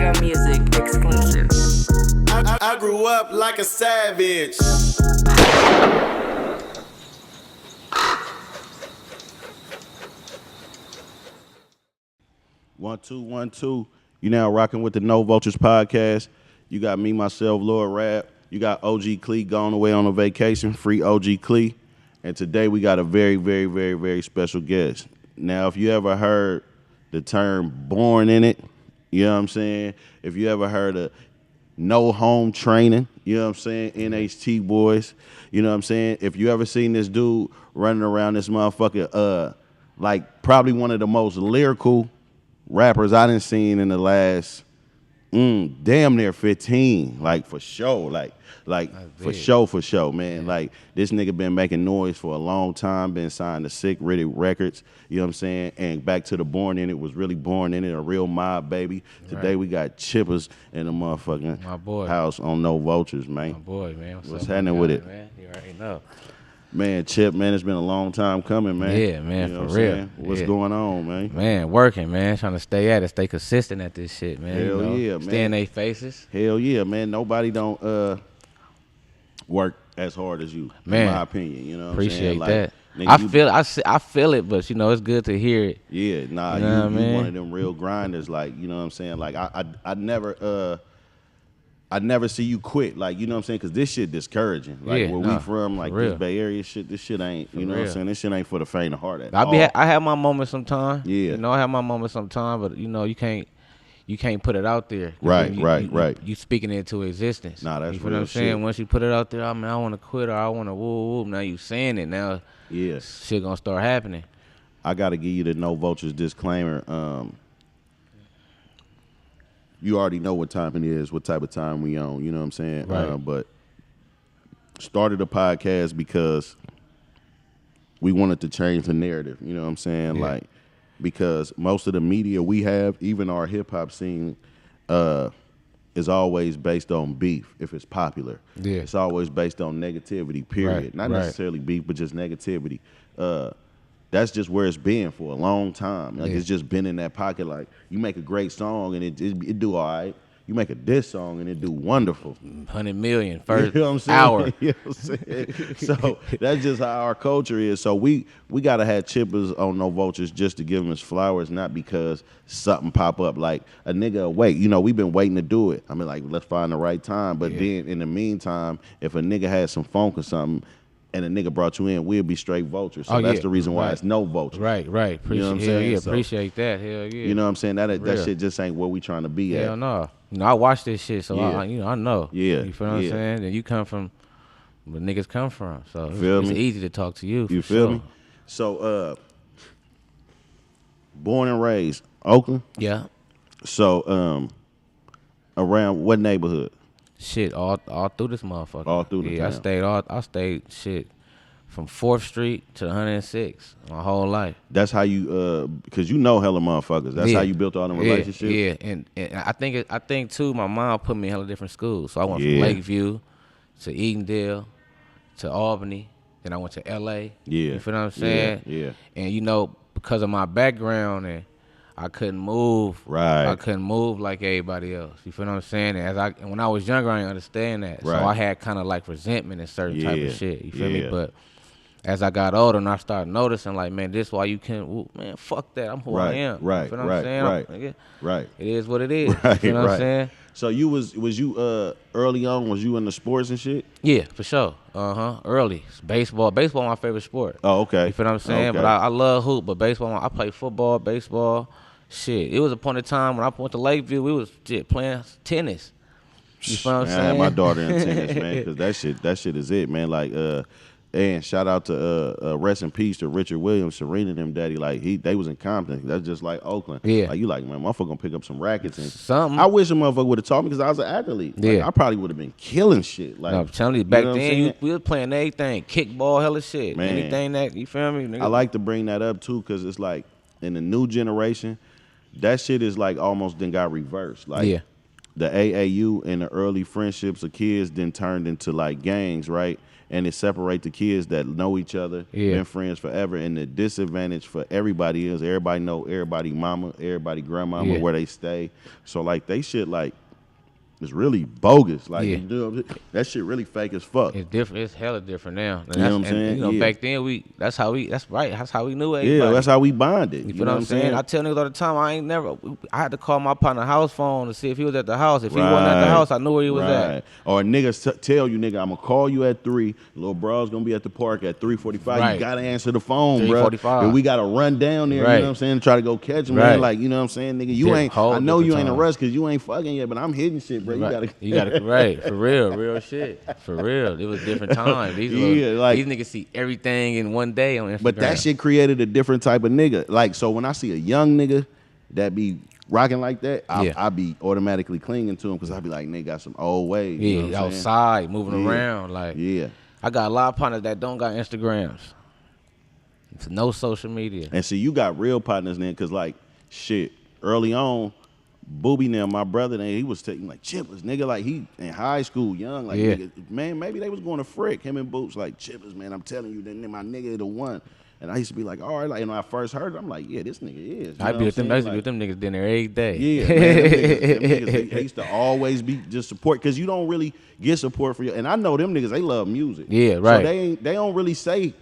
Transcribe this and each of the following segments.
Rare Music exclusive. I grew up like a savage. One, two, 1, 2. You now rocking with the No Vultures podcast. You got me, myself, Lord Rap. You got OG Clee going away on a vacation, free OG Clee. And today we got a very, very, very, very special guest. Now, if you ever heard the term born in it, you know what I'm saying? If you ever heard of no home training, you know what I'm saying? NHT Boyz, you know what I'm saying? If you ever seen this dude running around this motherfucker, like probably one of the most lyrical rappers I done seen in the last damn near 15, like for sure, like for sure, man. Yeah. Like this nigga been making noise for a long time, been signed to Sick Riddick Records, you know what I'm saying? And back to the Born In It was really born in it, a real mob baby. Right. Today we got Chippass in the motherfucking house on No Vultures, man. My boy, man. What's happening with it? Man? You already know. Man, Chip, man, it's been a long time coming, man. Yeah, man, you know for real. What's going on, man? Man, working, man. Trying to stay at it, stay consistent at this shit, man. Hell yeah, man. Stay in their faces. Hell yeah, man. Nobody don't work as hard as you, man, in my opinion. You know what appreciate I'm saying? that. Nigga, I feel it, but, you know, it's good to hear it. Yeah, nah, you know you one of them real grinders, like, you know what I'm saying? Like, I never see you quit, like, you know what I'm saying? Because this shit discouraging. Like, where we from, like, this Bay Area shit, this shit ain't, you know what I'm saying? This shit ain't for the faint of heart at all. I have my moments sometimes. Yeah. You know, I have my moments sometimes, but, you know, you can't put it out there. Right. You speaking it into existence. Nah, that's you real know what I'm saying? shit. Once you put it out there, I mean, I want to quit or I want to woo. Now you saying it. Now shit gonna start happening. I got to give you the No Vultures disclaimer. You already know what time it is, what type of time we on, you know what I'm saying? Right. But started a podcast because we wanted to change the narrative, you know what I'm saying? Yeah. Like, because most of the media we have, even our hip-hop scene, is always based on beef, if it's popular. Yeah. It's always based on negativity, period. Right, Not necessarily beef, but just negativity. That's just where it's been for a long time. Like, it's just been in that pocket. Like, you make a great song and it do all right. You make a diss song and it do wonderful. 100 million first you know what I'm saying? hour. You know what I'm saying? So that's just how our culture is. So we gotta have Chippass on No Vultures just to give him his flowers, not because something pop up. Like a nigga wait. You know, we've been waiting to do it. I mean, like, let's find the right time. But then in the meantime, if a nigga had some funk or something, and a nigga brought you in, we'll be straight vultures. So that's the reason why it's No Vultures. Right. Appreciate, you know what I'm saying? Appreciate that. Hell yeah. You know what I'm saying? That shit just ain't where we trying to be at. Hell no. You know, I watch this shit, so I know. Yeah. You feel what I'm saying? And you come from where niggas come from. So it's easy to talk to you. You feel me? So born and raised Oakland? Yeah. So around what neighborhood? Shit, all through this motherfucker. All through the town. I stayed shit from 4th Street to 106 my whole life. That's how you because you know hella motherfuckers. That's how you built all them relationships. Yeah, and I think too, my mom put me in hella different schools. So I went from Lakeview to Edendale to Albany, then I went to LA. Yeah. You feel what I'm saying? Yeah. And you know, because of my background and I couldn't move. Right. I couldn't move like everybody else. You feel what I'm saying? And when I was younger, I didn't understand that. Right. So I had kind of like resentment and certain type of shit. You feel me? But as I got older and I started noticing, like, man, this why you can't, man, fuck that. I'm who I am. Right. You feel what I'm saying? Right. It is what it is. Right. You feel what I'm saying? So you was you early on, was you in the sports and shit? Yeah, for sure. Early. Baseball my favorite sport. Oh, okay. You feel what I'm saying? Okay. But I love hoop, but baseball, I play football, baseball. Shit, it was a point in time when I went to Lakeview, we was playing tennis. You feel what I'm saying? I had my daughter in tennis, man, because that shit is it, man. Like, and shout out to rest in peace to Richard Williams, Serena and them daddy. Like they was in Compton. That's just like Oakland. Yeah. Like you like, man, motherfucker gonna pick up some rackets and something. I wish a motherfucker would have taught me because I was an athlete. Like, I probably would have been killing shit. Like, no, I'm telling you, back then we was playing everything, kickball, hella shit, man. Anything that you feel me. Nigga. I like to bring that up too because it's like in the new generation. That shit is like almost then got reversed. Like the AAU and the early friendships of kids then turned into like gangs, right? and it separate the kids that know each other, been friends forever. And the disadvantage for everybody is everybody know everybody mama, everybody grandmama, where they stay. So like they shit like it's really bogus. Like you know, that shit really fake as fuck. It's different. It's hella different now. You know what I'm saying? You know, back then that's how we knew everybody. Yeah, that's how we bonded. You know what I'm saying? I tell niggas all the time, I had to call my partner house phone to see if he was at the house. If he wasn't at the house, I knew where he was at. Or niggas tell you, nigga, I'm gonna call you at 3. Little bro's gonna be at the park at 3:45. You gotta answer the phone, bro. And we gotta run down there. You know what I'm saying? Try to go catch him, man. Like, you know what I'm saying, nigga? You ain't. I know you ain't a rush because you ain't fucking yet, but I'm hitting shit, bro. You gotta. Right, for real shit. For real. It was different times. These niggas see everything in one day on Instagram. But that shit created a different type of nigga. Like, so when I see a young nigga that be rocking like that, I be automatically clinging to him because I be like, nigga got some old ways. Yeah, you know outside, moving around. Like, I got a lot of partners that don't got Instagrams. It's no social media. And see, you got real partners then because, like, shit, early on, Booby now, my brother, he was taking like Chippass, nigga, like he in high school, young, like nigga, man, maybe they was going to frick him and Boots, like Chippass, man, I'm telling you, then my nigga the one. And I used to be like, all right, like, when I first heard it, I'm like, yeah, this nigga is. I used to be with them niggas dinner every day. Yeah, man, them niggas, they used to always be just support because you don't really get support for you. And I know them niggas, they love music. Yeah, right. So they don't really say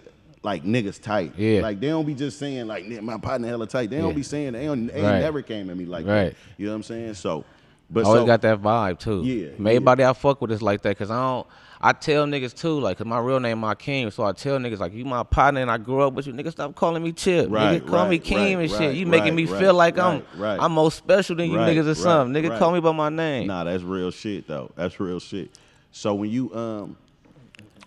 like niggas tight. Yeah. Like they don't be just saying like my partner hella tight. They don't be saying they ain't never came at me like that. You know what I'm saying? So but I always got that vibe too. Yeah. Everybody I fuck with is like that because I tell niggas too, like, cause my real name my King, so I tell niggas like, you my partner and I grew up with you, nigga, stop calling me Chip. Nigga, call me King and shit. You making me feel like I'm more special than you niggas or something. Nigga, call me by my name. Nah, that's real shit though. That's real shit. So when you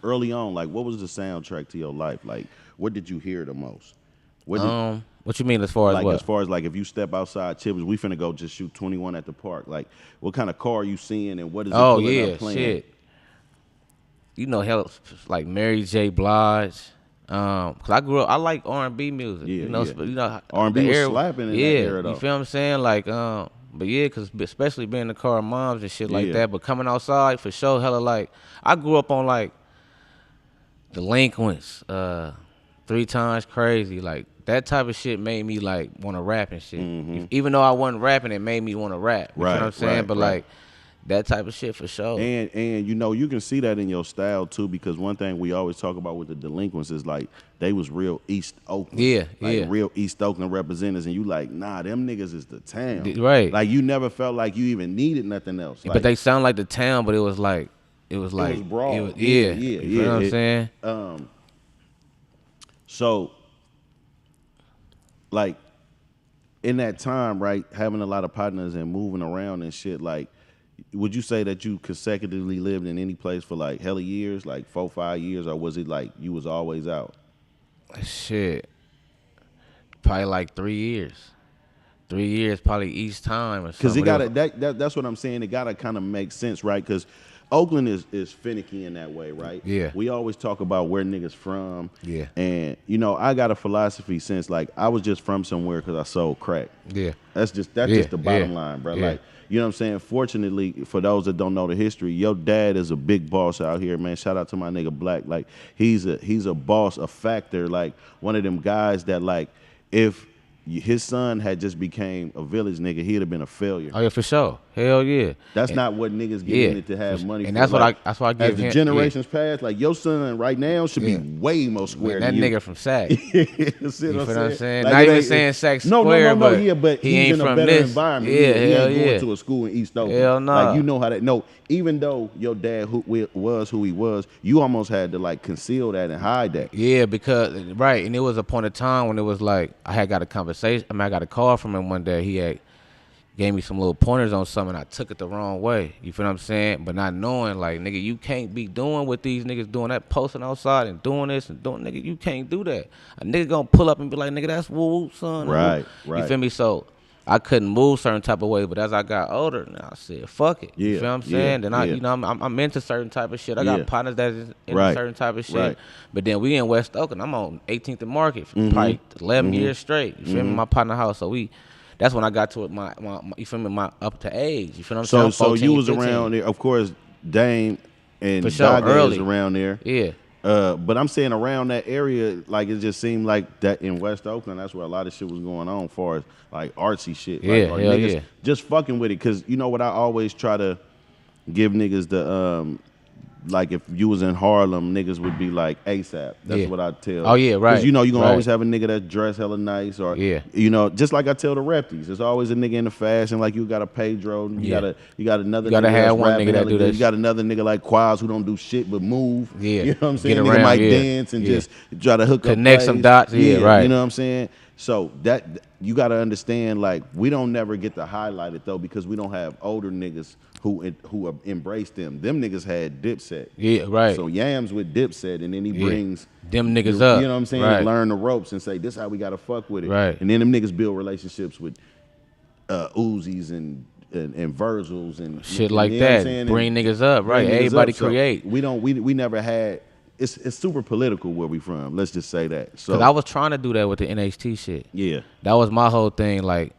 early on, like, what was the soundtrack to your life? Like, what did you hear the most? What you mean as far as like, what? As far as like if you step outside Chippass, we finna go just shoot 21 at the park. Like, what kind of car are you seeing and what is it pulling up playing? Shit. You know, hell, like Mary J. Blige. Cause I grew up, I like R&B music. You know, R&B was slapping in that era though. You feel what I'm saying? Like, but yeah, cause especially being in the car with moms and shit like that. But coming outside for sure, hella like I grew up on like Delinquents, 3 Times Crazy, like that type of shit made me like want to rap and shit. Even though I wasn't rapping, it made me want to rap. You know what I'm saying? But like that type of shit for sure. And you know, you can see that in your style too, because one thing we always talk about with the Delinquents is like they was real East Oakland. Real East Oakland representatives, and you like, nah, them niggas is the town. Right. Like you never felt like you even needed nothing else. But they sound like the town, but it was broad. You know what I'm saying? So like in that time, right, having a lot of partners and moving around and shit, like would you say that you consecutively lived in any place for like hella years, like 4-5 years, or was it like you was always out? Shit, probably like 3 years. 3 years, probably each time or something. Because it gotta that's what I'm saying. It gotta kind of make sense, right? Because Oakland is finicky in that way, right? Yeah. We always talk about where niggas from. Yeah. And you know, I got a philosophy since like I was just from somewhere because I sold crack. Yeah. That's just the bottom line, bro. Like, you know what I'm saying? Fortunately, for those that don't know the history, your dad is a big boss out here, man. Shout out to my nigga Black. Like, he's a boss, a factor, like one of them guys that like if his son had just became a village nigga, he'd have been a failure. Oh yeah, for sure. Hell yeah. That's not what niggas get in it to have money. And for. that's like, that's why I give as the generations pass, like your son right now should be way more square that than you. Nigga from Sac. You feel what I'm saying? Like not even saying Sac Square, but he he's ain't in a from better this environment. Yeah, he hell ain't yeah. going to a school in East Oakland. Hell no. Like you know how that. No, even though your dad was who he was, you almost had to like conceal that and hide that. Yeah, because and it was a point of time when it was like I had got a conversation. I got a call from him one day. He had gave me some little pointers on something. I took it the wrong way. You feel what I'm saying? But not knowing, like, nigga, you can't be doing what these niggas doing, that posting outside and doing this and doing, nigga, you can't do that. A nigga gonna pull up and be like, nigga, that's woo-woo, son. Right. You feel me? So I couldn't move certain type of way, but as I got older, now I said, fuck it. You feel what I'm saying? Then I'm into certain type of shit. I got partners that is into certain type of shit. But then we in West Oakland. I'm on 18th and Market for probably 11 years straight. You feel me? My partner house. So that's when I got to it, my you feel me, my up to age. You feel what I'm saying? So 14, you was 15. Around there, of course, Dame and for sure, Doggy was around there. Yeah. But I'm saying around that area, like it just seemed like that in West Oakland, that's where a lot of shit was going on, as far as like artsy shit. Yeah, like, hell niggas yeah. just fucking with it, cause you know what I always try to give niggas the like if you was in Harlem, niggas would be like ASAP. That's what I tell. Oh yeah, right. Cause you know you gonna right. always have a nigga that dress hella nice, or Yeah. you know, just like I tell the repties, there's always a nigga in the fashion. Like you got a Pedro, you got another. You gotta nigga have that's one rapping nigga that hella do good. that You got another nigga like Quaz who don't do shit but move. Yeah. You know what I'm saying? Get Nigga around, might yeah. dance and just try to hook Connect up some plays. dots, yeah, right. You know what I'm saying? So that you got to understand, like we don't never get to highlight it though, because we don't have older niggas who embrace them. Them niggas had Dipset. Yeah, right. So Yams with Dipset, and then he brings them niggas up. You know what I'm saying? Right. Learn the ropes and say, this how we got to fuck with it. Right. And then them niggas build relationships with Uzis and Virgils and shit like that. Bring niggas up, right? Everybody create. So we never had. It's super political where we from. Let's just say that. So Cause I was trying to do that with the NHT shit. Yeah, that was my whole thing. Like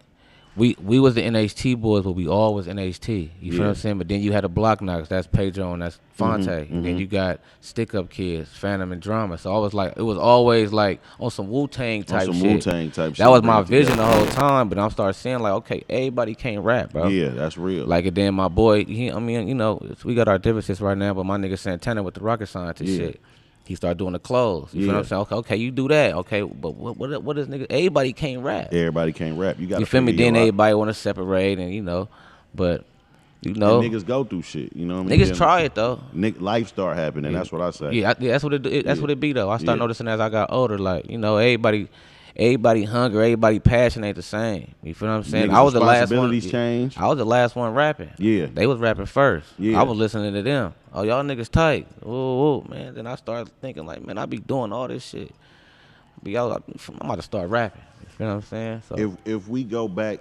we was the NHT boys, but we all was NHT. You feel what I'm saying? But then you had the Block Knockers. That's Pedro and that's Fonte. And then you got Stick Up Kids, Phantom and Drama. So I was like, it was always like on some Wu-Tang type shit. Wu-Tang type shit. That was my vision the whole time. But I'm starting seeing like, okay, everybody can't rap, bro. Yeah, that's real. Like, and then my boy, I mean, you know, we got our differences right now, but my nigga Santana with the rocket scientist shit. He started doing the clothes. You feel what I'm saying? Okay, you do that. Okay, but what is nigga? Everybody can't rap. Everybody can't rap. You feel me? Then everybody want to separate, and you know, but you know, and niggas go through shit. You know what I mean? Niggas try it though. Life start happening. That's what I say. Yeah, that's what it. That's what it be though. I started noticing as I got older, like you know, everybody hungry, everybody passion ain't the same. You feel what I'm saying? Niggas I was the last one. Change. I was the last one rapping. Yeah, they was rapping first. Yeah, I was listening to them. Oh, y'all niggas tight. Ooh, man. Then I started thinking like, man, I be doing all this shit. But y'all, I'm about to start rapping. You feel what I'm saying? So if we go back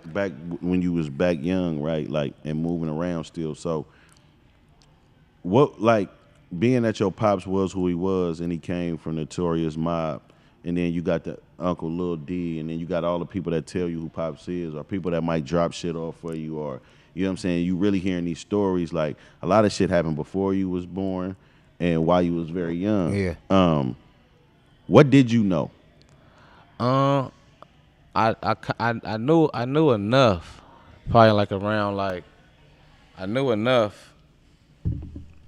when you was back young, right, like and moving around still. So what, like being that your pops was who he was and he came from Notorious Mob, and then you got the Uncle Lil D, and then you got all the people that tell you who Pops is, or people that might drop shit off for you, or you know what I'm saying? You really hearing these stories, like a lot of shit happened before you was born and while you was very young. Yeah. What did you know? I knew enough. Probably like around like I knew enough.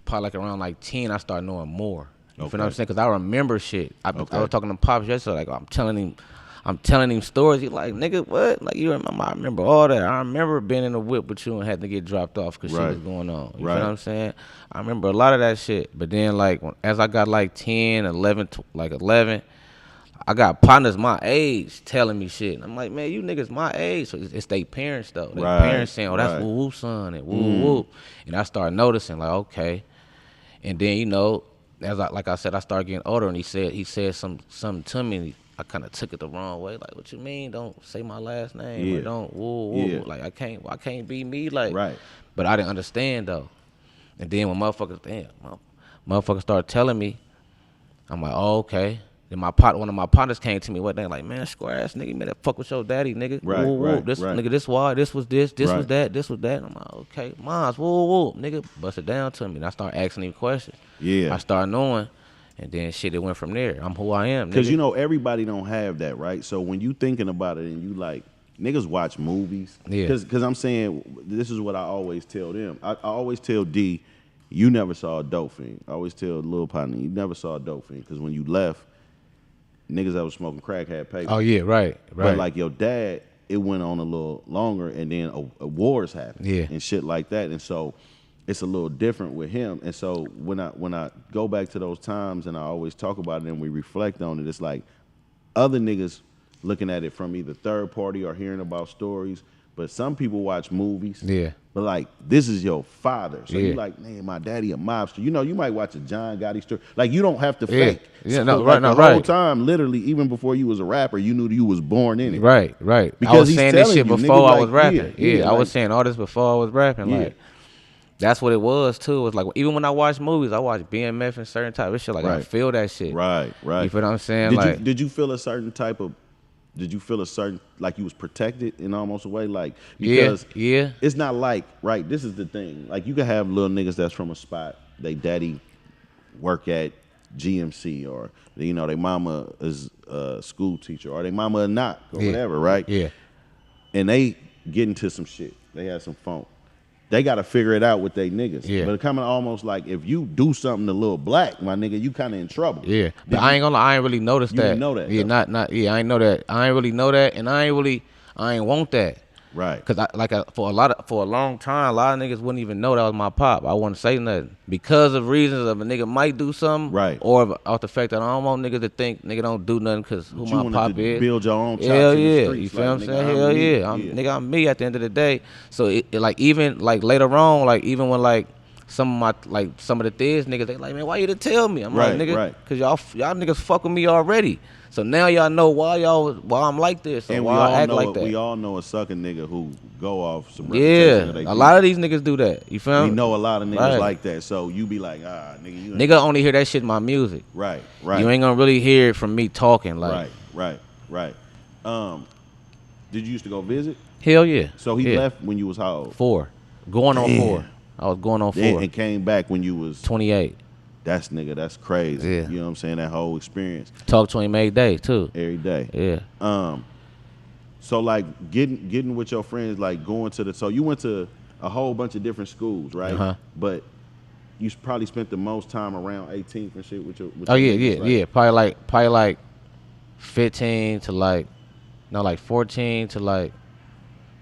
Probably like around like 10, I started knowing more. You feel what I'm saying? Because I remember shit. I was talking to Pops yesterday. Like I'm telling him stories. He like, nigga, what? Like, you remember? I remember all that. I remember being in the whip with you and had to get dropped off because shit was going on. You feel what I'm saying? I remember a lot of that shit. But then, like, as I got like 10, 11, I got partners my age telling me shit. And I'm like, man, you niggas my age. So it's they parents, though. They parents saying, oh, that's woo-woo son and woo-woo. And I started noticing, like, okay. And then, you know, like I said, I started getting older, and he said something to me, and I kind of took it the wrong way. Like, what you mean? Don't say my last name. Or don't woo. Like, I can't be me. Like, but I didn't understand though. And then when motherfuckers started telling me, I'm like, oh, okay. Then one of my partners came to me one day like, man, square ass nigga, you made that fuck with your daddy, nigga. Nigga, this why, this was this was that, this was that. And I'm like, okay, Mons, nigga, bust it down to me. And I started asking him questions. Yeah. I started knowing, and then shit, it went from there. I'm who I am, nigga. Because you know, everybody don't have that, right? So when you thinking about it and you like, niggas watch movies. Yeah. Because I'm saying, this is what I always tell them. I always tell D, you never saw a dope fiend. I always tell Lil Partner, you never saw a dope fiend. Because when you left, niggas that was smoking crack had paper. Oh, yeah, right. But like your dad, it went on a little longer, and then wars happened and shit like that. And so it's a little different with him. And so when I go back to those times and I always talk about it and we reflect on it, it's like other niggas looking at it from either third party or hearing about stories. But some people watch movies. Yeah. But like, this is your father. So you like, man, my daddy a mobster. You know, you might watch a John Gotti story. Like, you don't have to fake. Yeah, so no, like, right, the whole time, literally, even before you was a rapper, you knew you was born in it. Right. Because I was saying this shit before I was rapping. Yeah, I was saying all this before I was rapping. Like, that's what it was too. It was like, even when I watch movies, I watch BMF and certain type of shit. Like, I feel that shit. Right. You feel what I'm saying? Did you feel a certain type of, like you was protected in almost a way? Like, because it's not like, right, this is the thing. Like, you can have little niggas that's from a spot, they daddy work at GMC, or you know, their mama is a school teacher, or their mama a knock, or whatever, right? Yeah. And they get into some shit. They have some funk. They got to figure it out with they niggas. Yeah. But it coming almost like if you do something to Lil Black, my nigga, you kind of in trouble. Yeah. But I ain't gonna lie, I ain't really noticed that. You didn't know that. Yeah, though. I ain't know that. I ain't really know that, and I ain't want that. Right. Cause for a long time, a lot of niggas wouldn't even know that was my pop. I wouldn't say nothing because of reasons of a nigga might do something, right? Or off the fact that I don't want niggas to think nigga don't do nothing because who my pop is. Build your own chops Hell in yeah, the streets. you feel like, what I'm saying? Hell yeah, nigga, I'm me at the end of the day. So it like even like later on, like even when like some of the things niggas they like, man, why you didn't tell me? I'm like, nigga, cause y'all niggas fuck with me already. So now y'all know why I'm like this and why I act like that. We all know a sucking nigga who go off some reputation. Yeah, a lot of these niggas do that. You feel me? We know a lot of niggas like that. So you be like, nigga, nigga only hear that shit in my music. Right. You ain't gonna really hear it from me talking. Like, right. Did you used to go visit? Hell yeah. So he left when you was how old? 4. Going on 4. I was going on 4. And came back when you was 28. That's crazy. Yeah. You know what I'm saying? That whole experience. Talk to him every day too. Every day. Yeah. So like getting with your friends, like going to so you went to a whole bunch of different schools, right? Uh-huh. But you probably spent the most time around 18th and shit with your yeah. Probably like 15 to like 14 to like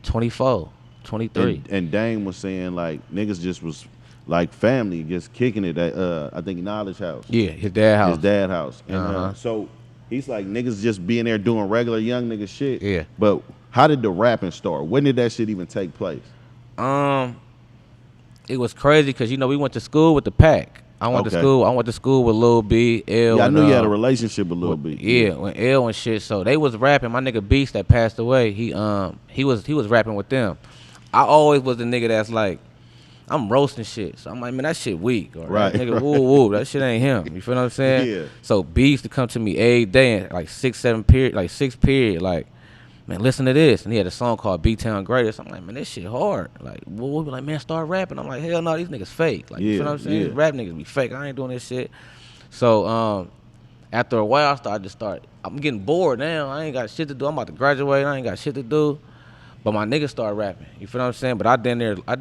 24, 23. And Dame was saying like niggas just was like family, just kicking it at I think Knowledge House. Yeah, his dad house. And so he's like niggas just being there doing regular young nigga shit. Yeah. But how did the rapping start? When did that shit even take place? It was crazy because you know we went to school with the pack. I went to school with Lil B, L. Yeah, I knew you had a relationship with Lil B. Yeah, when L and shit. So they was rapping. My nigga Beast that passed away, he was rapping with them. I always was the nigga that's like, I'm roasting shit. So I'm like, man, that shit weak. Or right. That nigga, woo, that shit ain't him. You feel what I'm saying? Yeah. So B used to come to me every day and like 6 period, like, man, listen to this. And he had a song called B-Town Greatest. I'm like, man, this shit hard. Like, we'll be like, man, start rapping. I'm like, hell no, these niggas fake. Like, you feel what I'm saying? These rap niggas be fake. I ain't doing this shit. So after a while, I'm getting bored now. I ain't got shit to do. I'm about to graduate. I ain't got shit to do. But my niggas started rapping. You feel what I'm saying? But I think I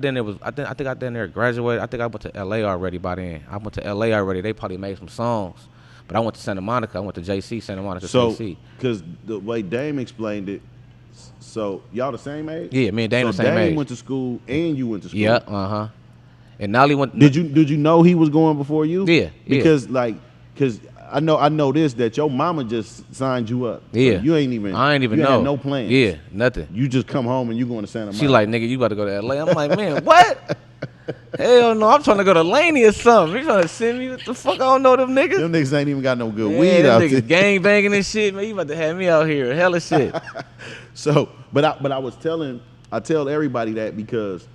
done there graduated. I think I went to LA already by then. I went to LA already. They probably made some songs. But I went to Santa Monica. I went to JC, Santa Monica, JC. Because the way Dame explained it, so y'all the same age? Yeah, me and Dame the same age. Dame went to school and you went to school. Yeah, And Nolly went. Did you know he was going before you? Yeah. Because I know this, that your mama just signed you up. Yeah. So you ain't even. I ain't even you know. Had no plans. Yeah, nothing. You just come home and you going to Santa Monica. She like, nigga, you about to go to LA. I'm like, man, what? Hell no, I'm trying to go to Laney or something. You trying to send me? What the fuck? I don't know them niggas. Them niggas ain't even got no good weed out there. Niggas gang banging and shit, man. You about to have me out here, hella shit. So, but I tell everybody that because,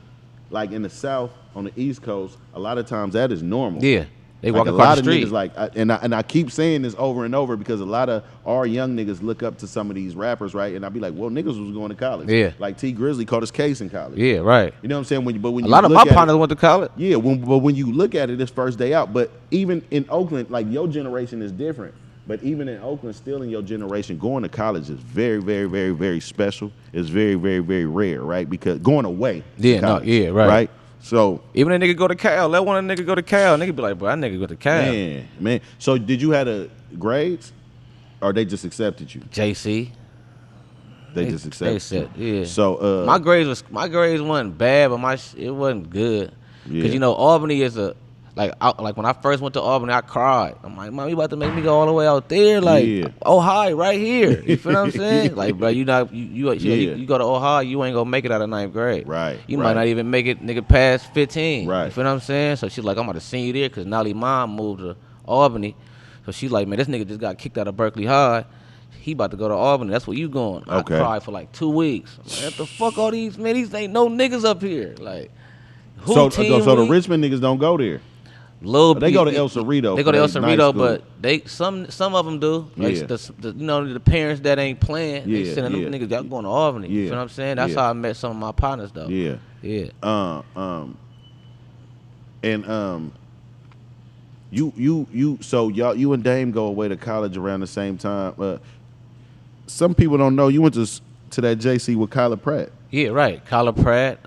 like in the South, on the East Coast, a lot of times that is normal. Yeah, they like walk across the street. Niggas and I keep saying this over and over because a lot of our young niggas look up to some of these rappers, right? And I be like, well, niggas was going to college. Yeah, like T Grizzly caught his case in college. Yeah, right. You know what I'm saying? But when a lot of my partners went to college. Yeah, but when you look at it, it's first day out. But even in Oakland, like your generation is different. But even in Oakland, still in your generation, going to college is very, very, very, very special. It's very, very, very rare, right? Because going away. Yeah, college, right. Right? So even a nigga go to Cal, let one nigga go to Cal, nigga be like, bro, that nigga go to Cal. Man. So did you have the grades, or they just accepted you? JC. They just accepted. Yeah. So my grades wasn't bad, but it wasn't good. Cause you know Albany is like when I first went to Albany, I cried. I'm like, Mom, you about to make me go all the way out there? Like, Ohio, right here. You feel what I'm saying? Like, bro, you go to Ohio, you ain't gonna make it out of 9th grade. Right. You might not even make it, nigga, past 15. Right. You feel what I'm saying? So she's like, I'm about to send you there because Nolly mom moved to Albany. So she's like, man, this nigga just got kicked out of Berkeley High. He about to go to Albany. That's where you going. Okay. I cried for like 2 weeks. Like, what the fuck all these, man? These ain't no niggas up here. Like, so the Richmond niggas don't go there. They go to El Cerrito. They go to El Cerrito, but some of them do. Like the parents that ain't playing, they sending them niggas. Y'all going to Albany. You feel what I'm saying? That's how I met some of my partners though. Yeah. So you and Dame go away to college around the same time. Some people don't know you went to that JC with Kyla Pratt. Yeah, right. Kyla Pratt.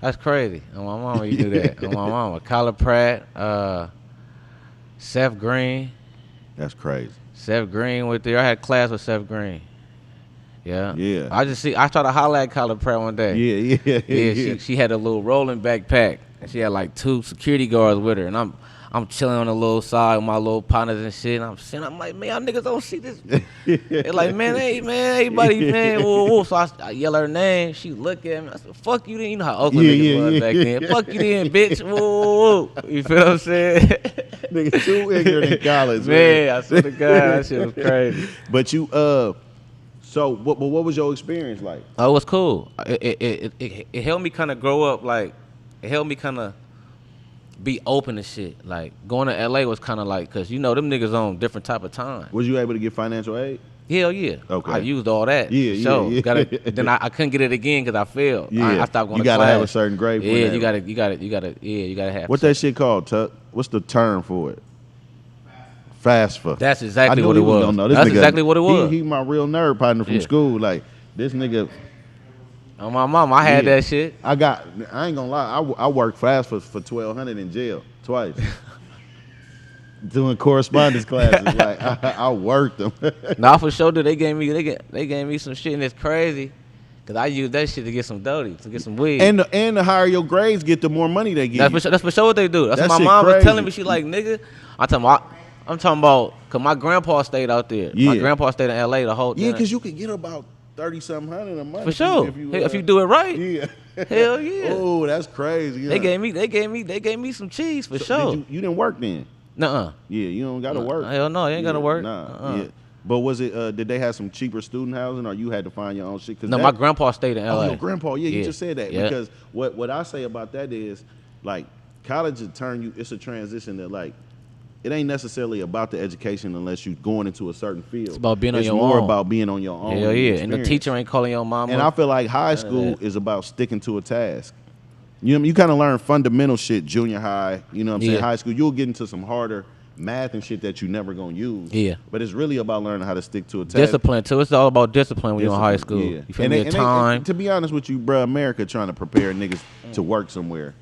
That's crazy. On my mama, you do that. On my mama. Kyla Pratt. Seth Green. That's crazy. Seth Green went there. I had class with Seth Green. Yeah. Yeah. I tried to holler at Kyla Pratt one day. Yeah. She had a little rolling backpack, and she had like 2 security guards with her, and I'm chilling on the little side with my little partners and shit. And I'm like, man, y'all niggas don't see this. They're like, man, everybody, man, whoa. So I yell her name. She look at me. I said, fuck you then. You know how Oakland niggas was back then. Fuck you then, bitch. Whoa. You feel what I'm saying? Nigga, too ignorant in college, man. I swear to God, that shit was crazy. But you, so what was your experience like? Oh, it was cool. It helped me kind of grow up. Like, it helped me kind of be open to shit. Like, going to LA was kind of like, cause you know them niggas on different type of time. Was you able to get financial aid? Hell yeah. Okay. I used all that. Yeah. Then I couldn't get it again because I failed. Yeah. I stopped going to class. You gotta have a certain grade. For that. You gotta have. What that shit called, Tuck? What's the term for it? FAFSA. That's exactly what it was. That's exactly what it was. He my real nerd partner from school. Like, this nigga. On my mama, I had that shit. I ain't gonna lie. I worked fast for $1,200 in jail twice. Doing correspondence classes. Like, I worked them. Nah, for sure, dude. They gave me some shit, and it's crazy. Cause I used that shit to get some doty, to get some weed. And the higher your grades get, the more money they get. That's for sure what they do. That's what my mom was telling me. She like, nigga. I'm talking about, cause my grandpa stayed out there. Yeah. My grandpa stayed in LA the whole time. Yeah, cause you can get about 30-something hundred a month. For sure. If you do it right. Yeah. Hell yeah. Oh, that's crazy. Yeah. They gave me some cheese for sure. You didn't work then? Nuh-uh. Yeah, you don't gotta work. Hell no, you ain't gotta work. Nah. Yeah. But was it? Did they have some cheaper student housing, or you had to find your own shit? No, my grandpa stayed in LA. Oh, your grandpa. Yeah, you just said that. Yeah. Because what I say about that is, like, college will turn you. It's a transition that, like, it ain't necessarily about the education unless you're going into a certain field. It's about being on your own. It's more about being on your own. Hell yeah. And the teacher ain't calling your mama. And I feel like high school is about sticking to a task. You know, you kind of learn fundamental shit junior high. You know what I'm saying? High school, you'll get into some harder math and shit that you never gonna use. Yeah. But it's really about learning how to stick to a task. Discipline too. It's all about discipline when you're in high school. Yeah. You feel me? Time. And to be honest with you, bro, America trying to prepare niggas to work somewhere.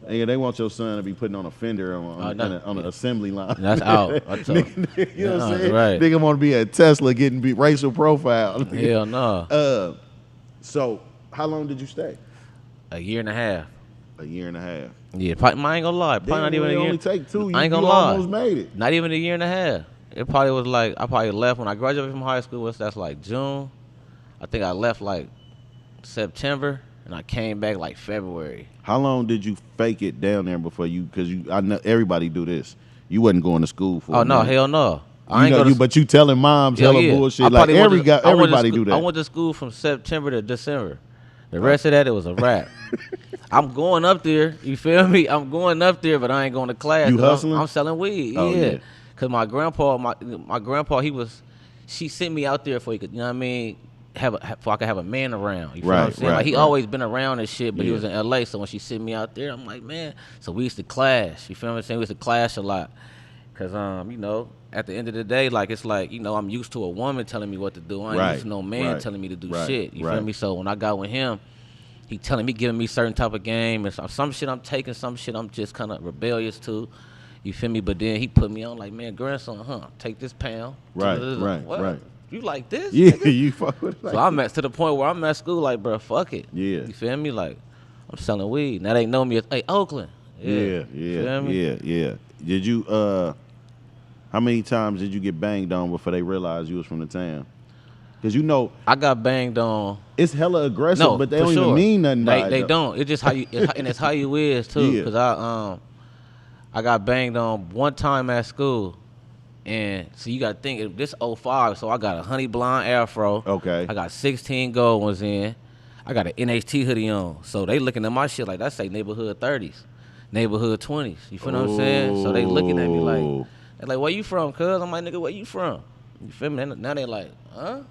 Yeah, they want your son to be putting on a fender on an assembly line. That's out. Nigga, you know what I'm saying? Right. Nigga want to be at Tesla getting racial profile. Hell no. So how long did you stay? A year and a half. A year and a half. Yeah, probably, I ain't gonna lie. Probably not even a year. Only take 2. I ain't gonna lie. lie. Almost made it. Not even a year and a half. It probably was like, I probably left when I graduated from high school. That's like June. I think I left like September, and I came back like February. How long did you fake it down there before you? Because I know everybody do this. You wasn't going to school for. Oh no, hell no. But you telling moms hella bullshit. Like everybody do that. I went to school from September to December. The rest of that, it was a wrap. I'm going up there. You feel me? I'm going up there, but I ain't going to class. You hustling? I'm selling weed. Oh, yeah. Cause my grandpa, she sent me out there for, you know what I mean, so I could have a man around. You feel what I'm saying? Like he always been around and shit, but he was in LA. So when she sent me out there, I'm like, man. So we used to clash. You feel what I'm saying? We used to clash a lot. Cause you know, at the end of the day, like it's like, you know, I'm used to a woman telling me what to do. I ain't used to no man telling me to do shit. You feel me? So when I got with him, he telling me, giving me certain type of game, and some shit I'm taking, some shit I'm just kind of rebellious to. You feel me? But then he put me on like, man, grandson, take this pound. Right. You like this? Yeah, nigga? you fuck with it. So I'm to the point where I'm at school like, bro, fuck it. Yeah. You feel me? Like, I'm selling weed. Now they know me as, hey, Oakland. Yeah. Did you, how many times did you get banged on before they realized you was from the town? Because you know, I got banged on. It's hella aggressive, but they don't even mean nothing by it. They don't. It's just how you, and it's how you is too. Because I got banged on one time at school, and so you got to think this 05. So I got a honey blonde afro. Okay. I got 16 gold ones in. I got an NHT hoodie on. So they looking at my shit like that say neighborhood 30s, neighborhood 20s. You feel what I'm saying? So they looking at me like, they're like, where you from, cuz? I'm like, nigga, where you from? You feel me? Now they like, huh?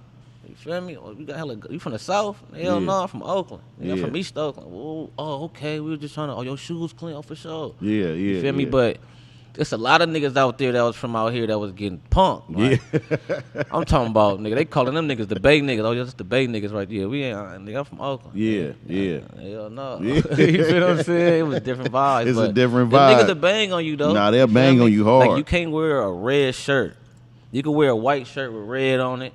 You feel me? You got hella. You from the South? Hell no, I'm from Oakland. I'm from East Oakland. Oh, okay. We were just trying to. Oh, your shoes clean? Oh, for sure. Yeah. You feel me? But There's a lot of niggas out there that was from out here that was getting punked. Right? Yeah. I'm talking about, nigga, they calling them niggas the Bay niggas. Oh, just the Bay niggas right there. We ain't, nigga, I'm from Oakland. Yeah. Hell no. Yeah. You feel what I'm saying? It was different vibes. It's a different vibe. The niggas will bang on you, though. Nah, they'll bang on you hard. Like, you can't wear a red shirt. You can wear a white shirt with red on it,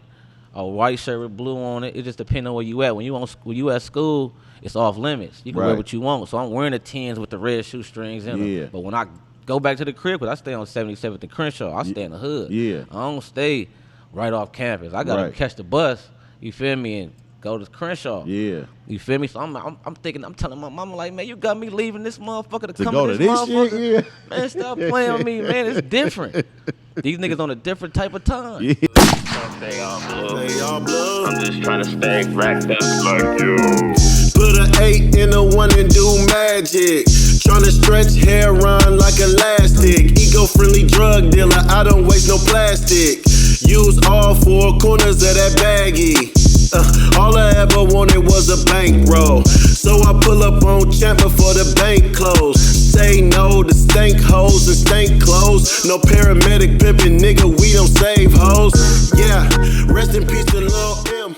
a white shirt with blue on it. It just depends on where you at. When you at school, it's off limits. You can wear what you want. So I'm wearing the 10s with the red shoestrings in them. But when I go back to the crib, because I stay on 77th and Crenshaw, I stay in the hood. I don't stay right off campus. I got to catch the bus, you feel me, and go to Crenshaw. You feel me? So I'm thinking, I'm telling my mama, like, man, you got me leaving this motherfucker to come to this motherfucker. Shit, man, stop playing with me, man. It's different. These niggas on a different type of time. Stay on blue. I'm just trying to stay racked up like you. Put an 8 in a 1 and do magic. Tryna stretch hair on like elastic. Eco-friendly drug dealer, I don't waste no plastic. Use all 4 corners of that baggie. All I ever wanted was a bankroll. So I pull up on Champ before the bank close. Say no to stank hoes and stank clothes. No paramedic pimpin', nigga, we don't save hoes. Yeah, rest in peace to Lil' M.